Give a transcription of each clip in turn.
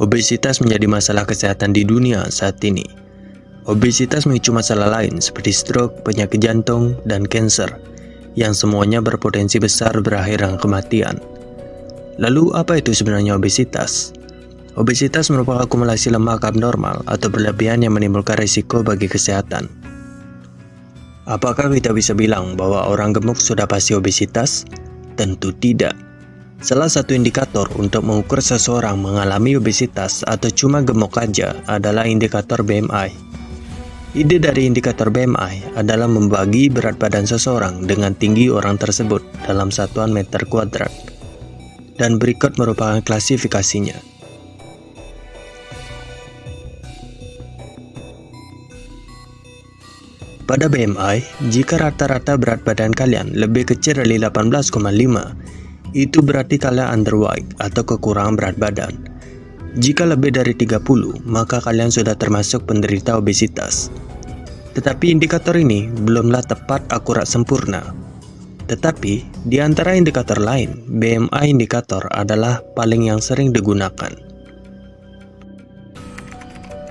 Obesitas menjadi masalah kesehatan di dunia saat ini. Obesitas memicu masalah lain seperti stroke, penyakit jantung, dan kanker, yang semuanya berpotensi besar berakhir dengan kematian. Lalu apa itu sebenarnya obesitas? Obesitas merupakan akumulasi lemak abnormal atau berlebihan yang menimbulkan risiko bagi kesehatan. Apakah kita bisa bilang bahwa orang gemuk sudah pasti obesitas? Tentu tidak. Salah satu indikator untuk mengukur seseorang mengalami obesitas atau cuma gemuk aja adalah indikator BMI. Ide dari indikator BMI adalah membagi berat badan seseorang dengan tinggi orang tersebut dalam satuan meter kuadrat. Dan berikut merupakan klasifikasinya. Pada BMI, jika rata-rata berat badan kalian lebih kecil dari 18,5, itu berarti kalian underweight atau kekurangan berat badan. Jika lebih dari 30, maka kalian sudah termasuk penderita obesitas. Tetapi indikator ini belumlah tepat akurat sempurna. Tetapi, di antara indikator lain, BMI indikator adalah paling yang sering digunakan.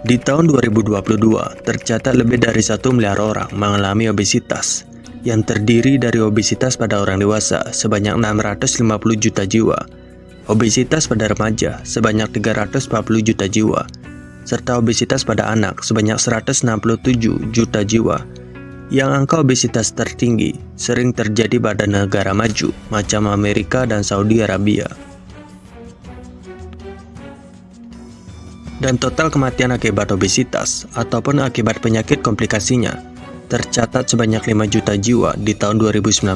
Di tahun 2022, tercatat lebih dari 1 miliar orang mengalami obesitas, yang terdiri dari obesitas pada orang dewasa sebanyak 650 juta jiwa, obesitas pada remaja sebanyak 340 juta jiwa, serta obesitas pada anak sebanyak 167 juta jiwa. Yang angka obesitas tertinggi sering terjadi pada negara maju macam Amerika dan Saudi Arabia. Dan total kematian akibat obesitas ataupun akibat penyakit komplikasinya tercatat sebanyak 5 juta jiwa di tahun 2019.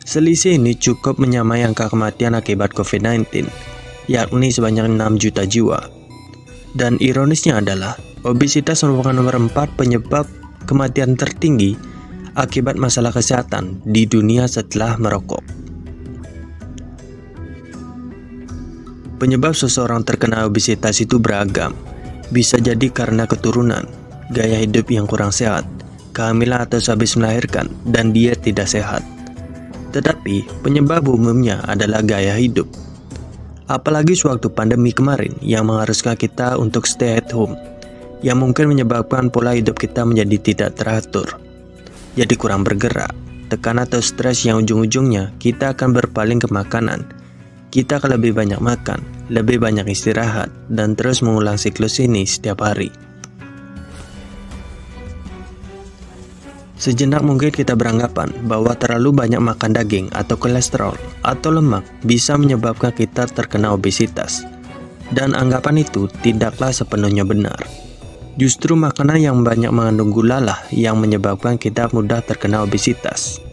Selisih ini cukup menyamai angka kematian akibat COVID-19, yakni sebanyak 6 juta jiwa. Dan ironisnya adalah, obesitas merupakan nomor 4 penyebab kematian tertinggi akibat masalah kesehatan di dunia setelah merokok. Penyebab seseorang terkena obesitas itu beragam, bisa jadi karena keturunan, gaya hidup yang kurang sehat, kehamilan atau habis melahirkan, dan diet tidak sehat. Tetapi, penyebab umumnya adalah gaya hidup. Apalagi sewaktu pandemi kemarin yang mengharuskan kita untuk stay at home, yang mungkin menyebabkan pola hidup kita menjadi tidak teratur. Jadi kurang bergerak, tekanan atau stres yang ujung-ujungnya kita akan berpaling ke makanan. Kita akan lebih banyak makan, lebih banyak istirahat, dan terus mengulang siklus ini setiap hari. Sejenak mungkin kita beranggapan bahwa terlalu banyak makan daging atau kolesterol atau lemak bisa menyebabkan kita terkena obesitas. Dan anggapan itu tidaklah sepenuhnya benar. Justru makanan yang banyak mengandung gula lah yang menyebabkan kita mudah terkena obesitas.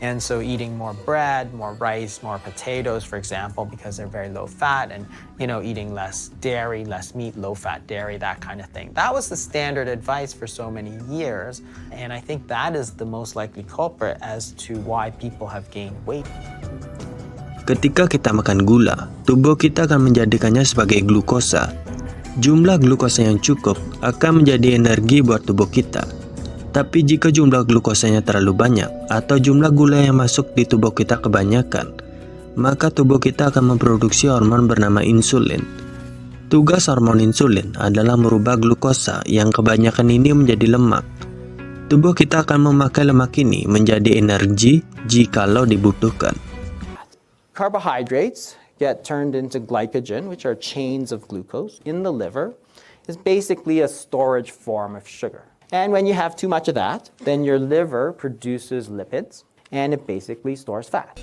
And so eating more bread, more rice, more potatoes, for example, because they're very low fat, and eating less dairy, less meat, low fat dairy, that kind of thing. That was the standard advice for so many years, and I think that is the most likely culprit as to why people have gained weight. Ketika kita makan gula, tubuh kita akan menjadikannya sebagai glukosa. Jumlah glukosa yang cukup akan menjadi energi buat tubuh kita. Tapi jika jumlah glukosanya terlalu banyak atau jumlah gula yang masuk di tubuh kita kebanyakan, maka tubuh kita akan memproduksi hormon bernama insulin. Tugas hormon insulin adalah merubah glukosa yang kebanyakan ini menjadi lemak. Tubuh kita akan memakai lemak ini menjadi energi jikalau dibutuhkan. Carbohydrates get turned into glycogen, which are chains of glucose in the liver, is basically a storage form of sugar. And when you have too much of that, then your liver produces lipids, and it basically stores fat.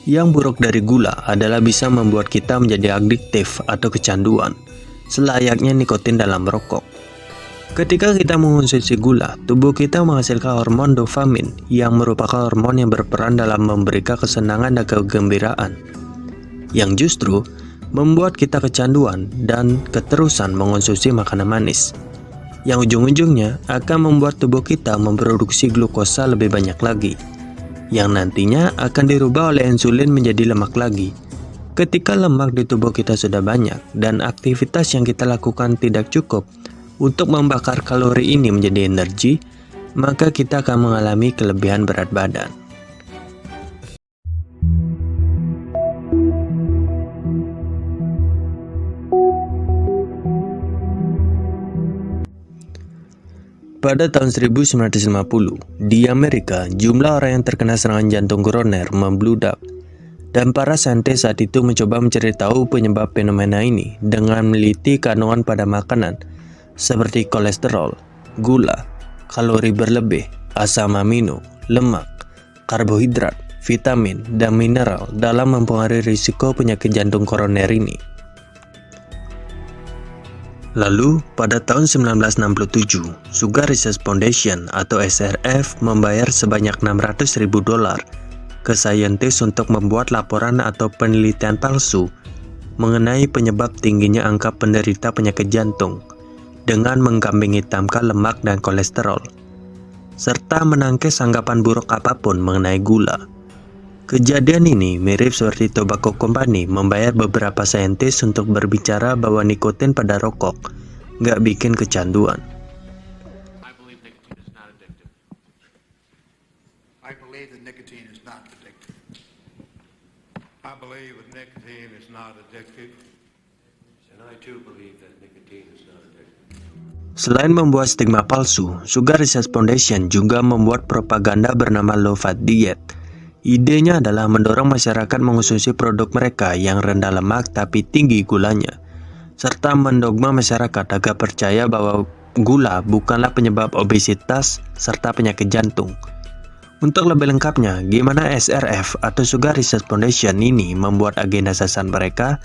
Yang buruk dari gula adalah bisa membuat kita menjadi adiktif atau kecanduan, selayaknya nikotin dalam rokok. Ketika kita mengonsumsi gula, tubuh kita menghasilkan hormon dopamin yang merupakan hormon yang berperan dalam memberikan kesenangan dan kegembiraan, yang justru membuat kita kecanduan dan keterusan mengonsumsi makanan manis, yang ujung-ujungnya akan membuat tubuh kita memproduksi glukosa lebih banyak lagi, yang nantinya akan dirubah oleh insulin menjadi lemak lagi. Ketika lemak di tubuh kita sudah banyak dan aktivitas yang kita lakukan tidak cukup untuk membakar kalori ini menjadi energi, maka kita akan mengalami kelebihan berat badan. Pada tahun 1950, di Amerika, jumlah orang yang terkena serangan jantung koroner membludak. Dan para saintis saat itu mencoba mencari tahu penyebab fenomena ini dengan meneliti kandungan pada makanan seperti kolesterol, gula, kalori berlebih, asam amino, lemak, karbohidrat, vitamin, dan mineral dalam mempengaruhi risiko penyakit jantung koroner ini. Lalu, pada tahun 1967, Sugar Research Foundation atau SRF membayar sebanyak $600.000 ke saintis untuk membuat laporan atau penelitian palsu mengenai penyebab tingginya angka penderita penyakit jantung dengan mengkambing hitamkan lemak dan kolesterol, serta menangkis anggapan buruk apapun mengenai gula. Kejadian ini mirip seperti Tobacco Company membayar beberapa saintis untuk berbicara bahwa nikotin pada rokok nggak bikin kecanduan. I believe nicotine is not addictive. I believe that nicotine is not addictive. I believe that nicotine is not addictive. And I too believe that nicotine is not addictive. Selain membuat stigma palsu, Sugar Research Foundation juga membuat propaganda bernama Low Fat Diet. Idenya adalah mendorong masyarakat mengonsumsi produk mereka yang rendah lemak tapi tinggi gulanya, serta mendogma masyarakat agar percaya bahwa gula bukanlah penyebab obesitas serta penyakit jantung. Untuk lebih lengkapnya, gimana SRF atau Sugar Research Foundation ini membuat agenda sesat mereka,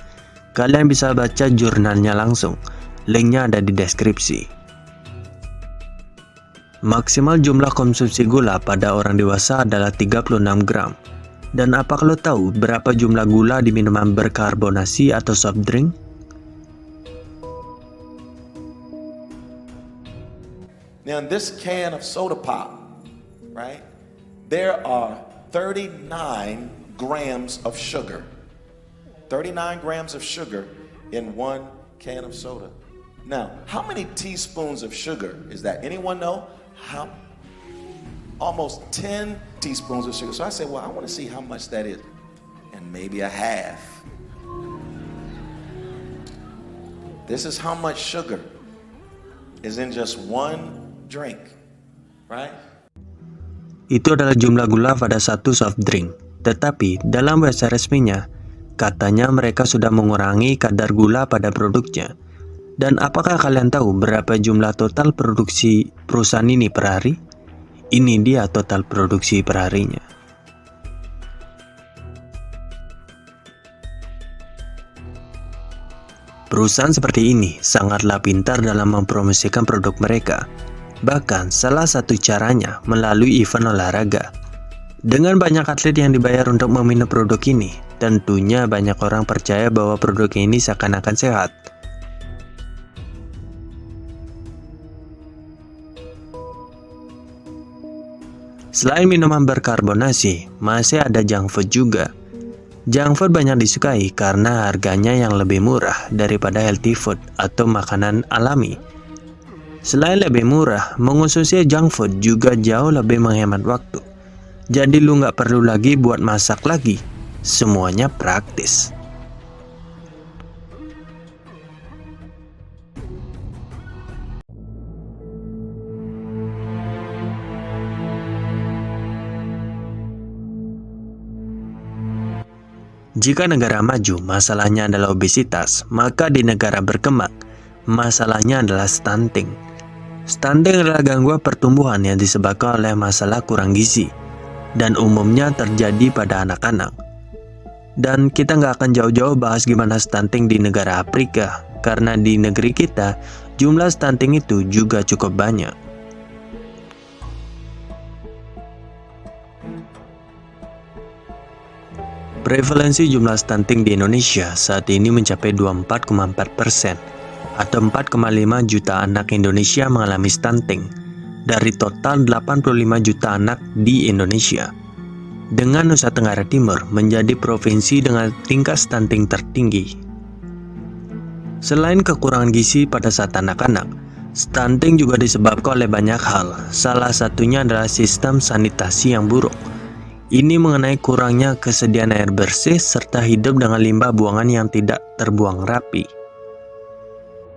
kalian bisa baca jurnalnya langsung. Linknya ada di deskripsi. Maksimal jumlah konsumsi gula pada orang dewasa adalah 36 gram. Dan apa lo tahu berapa jumlah gula di minuman berkarbonasi atau soft drink? Now in this can of soda pop, right, there are 39 grams of sugar. 39 grams of sugar in one can of soda. Now, how many teaspoons of sugar is that? Anyone know? Almost 10 teaspoons of sugar. So I said, well, I want to see how much that is. And maybe a half. This is how much sugar is in just one drink, right? Itu adalah jumlah gula pada satu soft drink. Tetapi dalam website resminya, katanya mereka sudah mengurangi kadar gula pada produknya. Dan apakah kalian tahu berapa jumlah total produksi perusahaan ini per hari? Ini dia total produksi per harinya. Perusahaan seperti ini sangatlah pintar dalam mempromosikan produk mereka. Bahkan salah satu caranya melalui event olahraga. Dengan banyak atlet yang dibayar untuk meminum produk ini, tentunya banyak orang percaya bahwa produk ini seakan-akan sehat. Selain minuman berkarbonasi, masih ada junk food juga. Junk food banyak disukai karena harganya yang lebih murah daripada healthy food atau makanan alami. Selain lebih murah, mengonsumsi junk food juga jauh lebih menghemat waktu. Jadi lu nggak perlu lagi buat masak lagi. Semuanya praktis. Jika negara maju masalahnya adalah obesitas, maka di negara berkembang masalahnya adalah stunting. Stunting adalah gangguan pertumbuhan yang disebabkan oleh masalah kurang gizi dan umumnya terjadi pada anak-anak. Dan kita nggak akan jauh-jauh bahas gimana stunting di negara Afrika, karena di negeri kita jumlah stunting itu juga cukup banyak. Prevalensi jumlah stunting di Indonesia saat ini mencapai 24,4%, atau 4,5 juta anak Indonesia mengalami stunting dari total 85 juta anak di Indonesia. Dengan Nusa Tenggara Timur menjadi provinsi dengan tingkat stunting tertinggi. Selain kekurangan gizi pada saat anak-anak, stunting juga disebabkan oleh banyak hal. Salah satunya adalah sistem sanitasi yang buruk. Ini mengenai kurangnya kesediaan air bersih serta hidup dengan limbah buangan yang tidak terbuang rapi.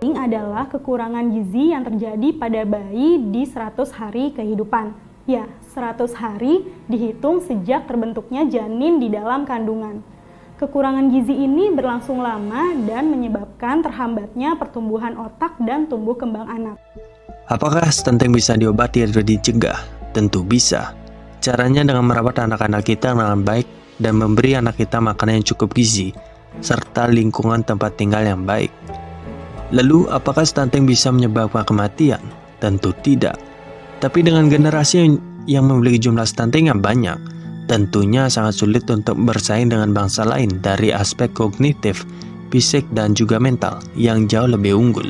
adalah kekurangan gizi yang terjadi pada bayi di 100 hari kehidupan. Ya, 100 hari dihitung sejak terbentuknya janin di dalam kandungan. Kekurangan gizi ini berlangsung lama dan menyebabkan terhambatnya pertumbuhan otak dan tumbuh kembang anak. Apakah stunting bisa diobati atau dicegah? Tentu bisa. Caranya dengan merawat anak-anak kita dengan baik dan memberi anak kita makanan yang cukup gizi, serta lingkungan tempat tinggal yang baik. Lalu, apakah stunting bisa menyebabkan kematian? Tentu tidak. Tapi dengan generasi yang memiliki jumlah stunting yang banyak, tentunya sangat sulit untuk bersaing dengan bangsa lain dari aspek kognitif, fisik, dan juga mental yang jauh lebih unggul.